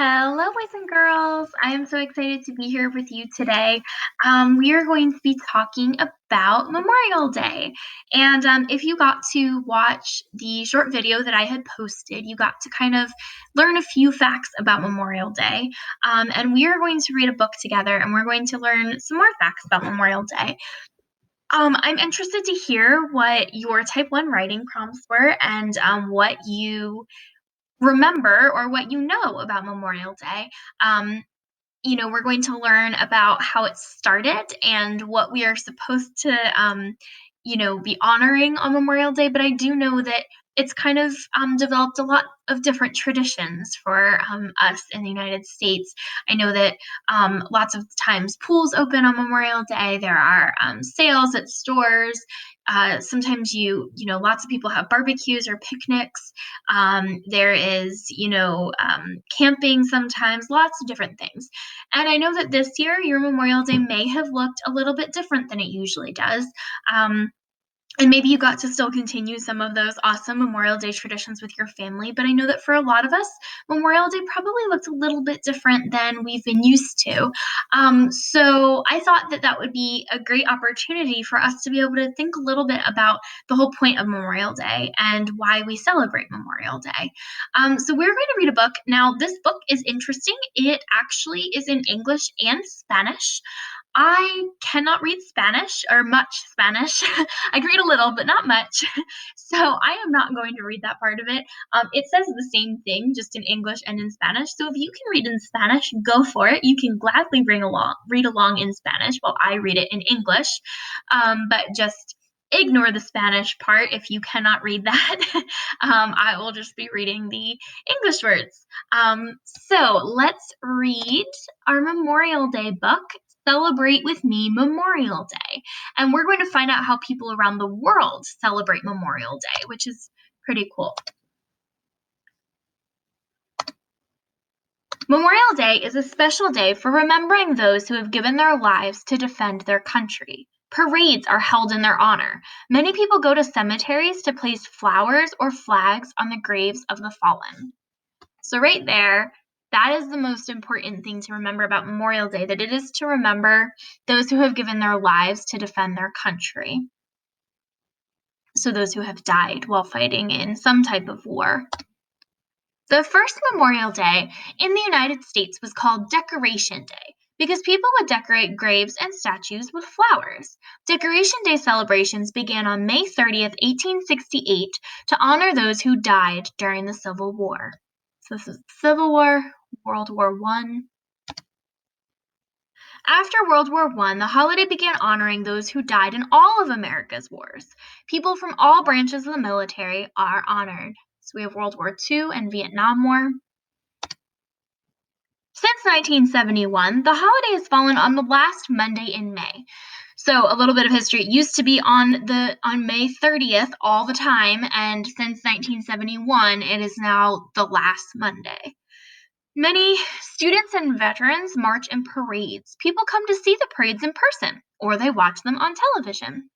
Hello, boys and girls. I am so excited to be here with you today. We are going to be talking about Memorial Day. And if you got to watch the short video that I had posted, you got to kind of learn a few facts about Memorial Day. And we are going to read a book together and we're going to learn some more facts about Memorial Day. I'm interested to hear what your type 1 writing prompts were and what you remember or what you know about Memorial Day. Um, we're going to learn about how it started and what we are supposed to, be honoring on Memorial Day. But I do know that it's kind of developed a lot of different traditions for us in the United States. I know that lots of times pools open on Memorial Day. There are sales at stores. Sometimes lots of people have barbecues or picnics. There is, camping sometimes, lots of different things. And I know that this year your Memorial Day may have looked a little bit different than it usually does. Um, and maybe you got to still continue some of those awesome Memorial Day traditions with your family, but I know that for a lot of us, Memorial Day probably looks a little bit different than we've been used to. So I thought that that would be a great opportunity for us to be able to think a little bit about the whole point of Memorial Day and why we celebrate Memorial Day. So we're going to read a book. Now, this book is interesting. It actually is in English and Spanish. I cannot read Spanish or much Spanish. I can read a little, but not much. So I am not going to read that part of it. It says the same thing, just in English and in Spanish. So if you can read in Spanish, go for it. You can gladly read along in Spanish while I read it in English. But just ignore the Spanish part if you cannot read that. I will just be reading the English words. So let's read our Memorial Day book. Celebrate with Me Memorial Day. And we're going to find out how people around the world celebrate Memorial Day, which is pretty cool. Memorial Day is a special day for remembering those who have given their lives to defend their country. Parades are held in their honor. Many people go to cemeteries to place flowers or flags on the graves of the fallen. So right there, that is the most important thing to remember about Memorial Day, that it is to remember those who have given their lives to defend their country. So those who have died while fighting in some type of war. The first Memorial Day in the United States was called Decoration Day because people would decorate graves and statues with flowers. Decoration Day celebrations began on May 30th, 1868 to honor those who died during the Civil War. So this is Civil War, World War I. After World War I, the holiday began honoring those who died in all of America's wars. People from all branches of the military are honored. So we have World War II and Vietnam War. Since 1971, the holiday has fallen on the last Monday in May. So a little bit of history. It used to be on May 30th all the time, and since 1971, it is now the last Monday. Many students and veterans march in parades. People come to see the parades in person, or they watch them on television.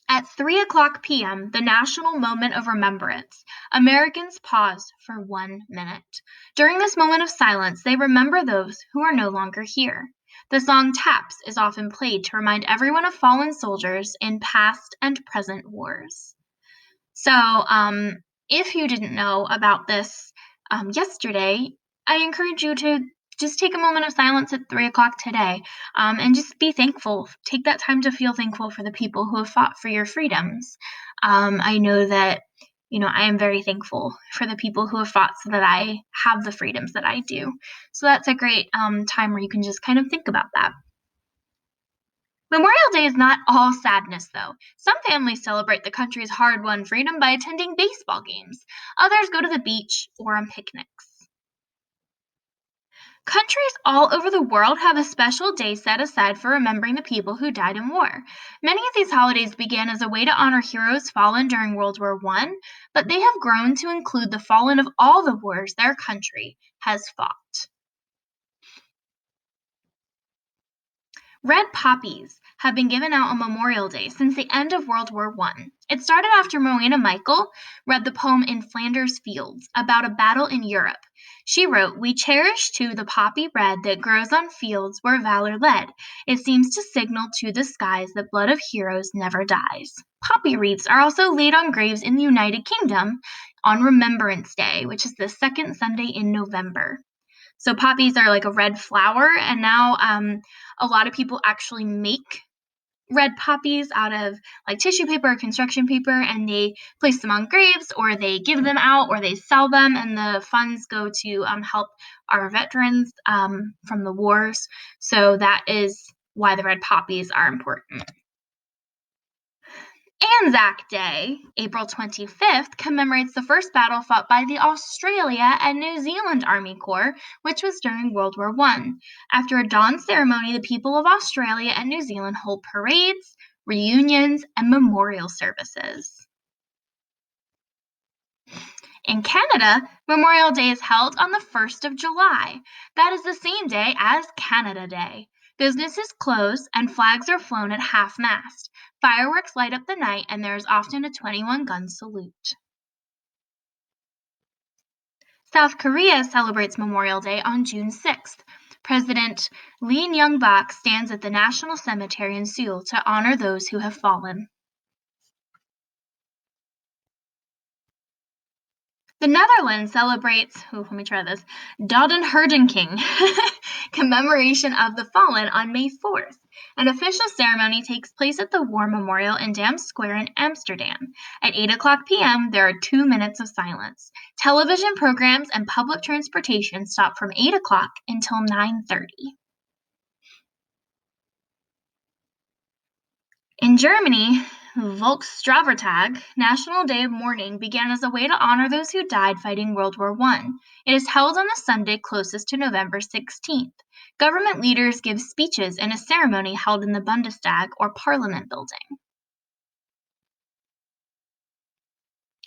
At 3:00 p.m., the national moment of remembrance, Americans pause for 1 minute. During this moment of silence, they remember those who are no longer here. The song Taps is often played to remind everyone of fallen soldiers in past and present wars. So, if you didn't know about this yesterday, I encourage you to just take a moment of silence at 3:00 today and just be thankful. Take that time to feel thankful for the people who have fought for your freedoms. I know that, I am very thankful for the people who have fought so that I have the freedoms that I do. So that's a great time where you can just kind of think about that. Memorial Day is not all sadness, though. Some families celebrate the country's hard-won freedom by attending baseball games. Others go to the beach or on picnics. Countries all over the world have a special day set aside for remembering the people who died in war. Many of these holidays began as a way to honor heroes fallen during World War I, but they have grown to include the fallen of all the wars their country has fought. Red poppies have been given out on Memorial Day since the end of World War I. It started after Rowena Michael read the poem In Flanders Fields about a battle in Europe. She wrote, "We cherish too the poppy red that grows on fields where valor led. It seems to signal to the skies that blood of heroes never dies." Poppy wreaths are also laid on graves in the United Kingdom on Remembrance Day, which is the second Sunday in November. So poppies are like a red flower, and now a lot of people actually make red poppies out of like tissue paper or construction paper, and they place them on graves, or they give them out, or they sell them, and the funds go to help our veterans from the wars. So that is why the red poppies are important. Anzac Day, April 25th, commemorates the first battle fought by the Australia and New Zealand Army Corps, which was during World War I. After a dawn ceremony, the people of Australia and New Zealand hold parades, reunions, and memorial services. In Canada, Memorial Day is held on the 1st of July. That is the same day as Canada Day. Businesses close and flags are flown at half-mast. Fireworks light up the night, and there is often a 21-gun salute. South Korea celebrates Memorial Day on June 6th. President Lee Myung-bak stands at the National Cemetery in Seoul to honor those who have fallen. The Netherlands celebrates, let me try this, Doden Herdenking, commemoration of the fallen on May 4th. An official ceremony takes place at the War Memorial in Dam Square in Amsterdam. At 8:00 p.m., there are 2 minutes of silence. Television programs and public transportation stop from 8 o'clock until 9:30. In Germany, Volkstrauertag, National Day of Mourning, began as a way to honor those who died fighting World War I. It is held on the Sunday closest to November 16th. Government leaders give speeches in a ceremony held in the Bundestag, or Parliament building.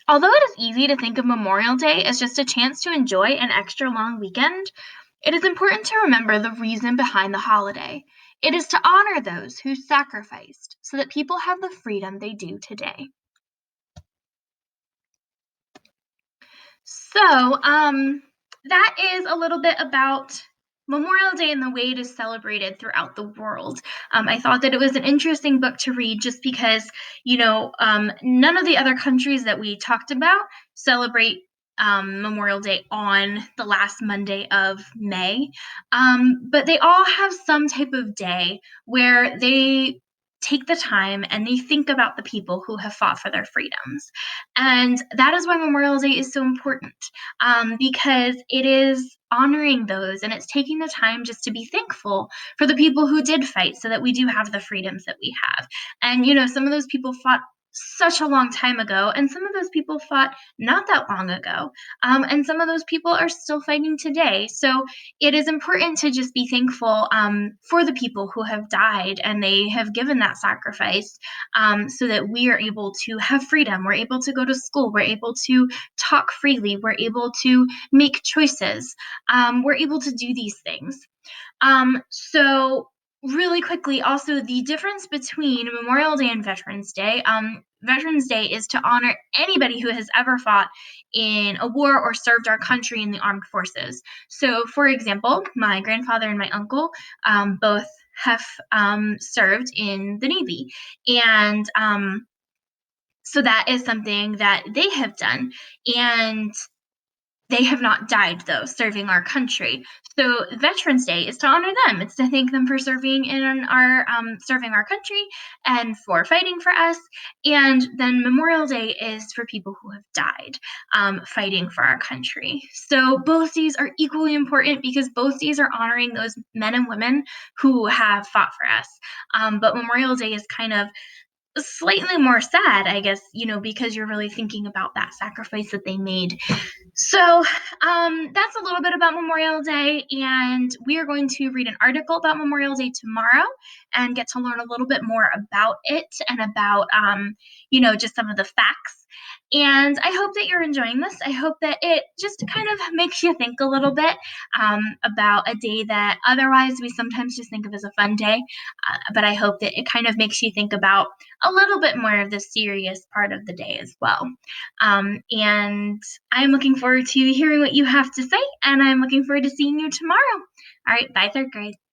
Although it is easy to think of Memorial Day as just a chance to enjoy an extra long weekend, it is important to remember the reason behind the holiday. It is to honor those who sacrificed so that people have the freedom they do today. So, that is a little bit about Memorial Day and the way it is celebrated throughout the world. I thought that it was an interesting book to read just because, none of the other countries that we talked about celebrate Memorial Day on the last Monday of May. But they all have some type of day where they take the time and they think about the people who have fought for their freedoms. And that is why Memorial Day is so important, because it is honoring those, and it's taking the time just to be thankful for the people who did fight so that we do have the freedoms that we have. And, some of those people fought such a long time ago, and some of those people fought not that long ago, and some of those people are still fighting today. So it is important to just be thankful for the people who have died and they have given that sacrifice, so that we are able to have freedom. We're able to go to school. We're able to talk freely. We're able to make choices. We're able to do these things. So really quickly, also the difference between Memorial Day and Veterans Day. Veterans Day is to honor anybody who has ever fought in a war or served our country in the armed forces. So, for example, my grandfather and my uncle both have served in the Navy, and so that is something that they have done. And they have not died, though, serving our country. So Veterans Day is to honor them. It's to thank them for serving in serving our country and for fighting for us. And then Memorial Day is for people who have died fighting for our country. So both days are equally important because both days are honoring those men and women who have fought for us. But Memorial Day is kind of slightly more sad, I guess, because you're really thinking about that sacrifice that they made. So, that's a little bit about Memorial Day, and we are going to read an article about Memorial Day tomorrow and get to learn a little bit more about it and about, just some of the facts. And I hope that you're enjoying this. I hope that it just kind of makes you think a little bit about a day that otherwise we sometimes just think of as a fun day. But I hope that it kind of makes you think about a little bit more of the serious part of the day as well. And I'm looking forward to hearing what you have to say, and I'm looking forward to seeing you tomorrow. All right, bye, third grade.